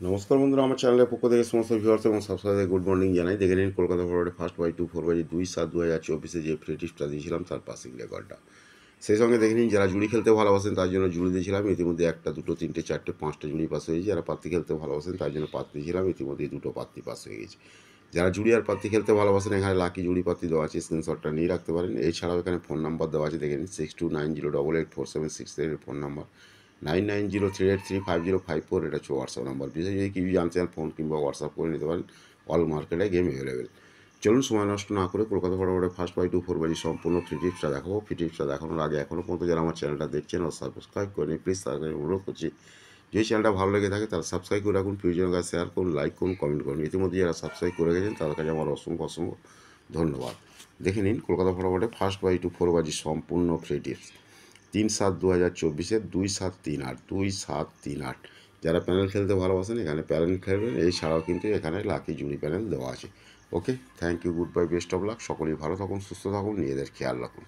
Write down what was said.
নমস্কার বন্ধুরা, আমার চ্যানেলের পক্ষ থেকে সমস্ত ভিউয়ার্স এবং সাবস্ক্রাইবার গুড মর্নিং জানাই। দেখে নিন কলকাতা ফরওয়ার্ডে ফার্স্ট বাই 4/2 2/7/2024 যে ফ্রি টিপসটা দিয়েছিলাম তার পাসিং রেকর্ডটা। সেই সঙ্গে দেখে নিন যারা জুড়ি খেলতে ভালোবাসেন তার জন্য জুড়ি দিয়েছিলাম, ইতিমধ্যে 1টা 2টো 3টে 4টে 5টা জুড়ি পাস হয়ে গেছে। যারা পাত্তি খেলতে ভালোবাসেন তার জন্য পাত্তি দিয়েছিলাম, ইতিমধ্যে 2টো পাত্তি পাস হয়ে গেছে। যারা জুড়ি আর পাত্তি খেলতে ভালোবাসেন এখানে লাকি জুড়ি পাত্তি দেওয়া আছে, স্ক্রিনশটটা নিয়ে রাখতে পারেন। এছাড়াও এখানে ফোন নাম্বার দেওয়া আছে, দেখে নিন 6290884763 ফোন নাম্বার, 9903835054 এটা হচ্ছে হোয়াটসঅ্যাপ নাম্বার। বিশেষ যদি কিছু জানতে চান ফোন কিংবা হোয়াটসঅ্যাপ করে নিতে পারেন। অল মার্কেটে গেম অ্যাভেলেবেল। চলুন সময় নষ্ট না করে কলকাতা ফরওয়ার্ডে ফার্স্ট বাই 4/2 সম্পূর্ণ ফ্রি টিপসটা দেখাবো। ফ্রি টিপসটা দেখানোর আগে এখনও পর্যন্ত যারা আমার চ্যানেলটা দেখছেন ও সাবস্ক্রাইব করেনি প্লিজ তাদের অনুরোধ করছি, যদি চ্যানেলটা ভালো লেগে থাকে তাহলে সাবস্ক্রাইব করে রাখুন, প্রিয়জনের কাছে শেয়ার করুন, লাইক করুন, কমেন্ট করুন। ইতিমধ্যে যারা সাবস্ক্রাইব করে গেছেন তাদের কাছে আমার অসংখ্য অসংখ্য ধন্যবাদ। দেখে নিন কলকাতা ফরওয়ার্ডে ফার্স্ট বাই 4/2 সম্পূর্ণ ফ্রি টিপস 3/7/2024 2738 2738। যারা প্যানেল খেলতে ভালোবাসেন এখানে প্যানেল খেলবেন। এছাড়াও কিন্তু এখানে লাকি জুড়ি প্যানেল দেওয়া আছে। Okay, thank you, good bye, best of luck. সকলেই ভালো থাকুন, সুস্থ থাকুন, নিজেদের খেয়াল রাখুন।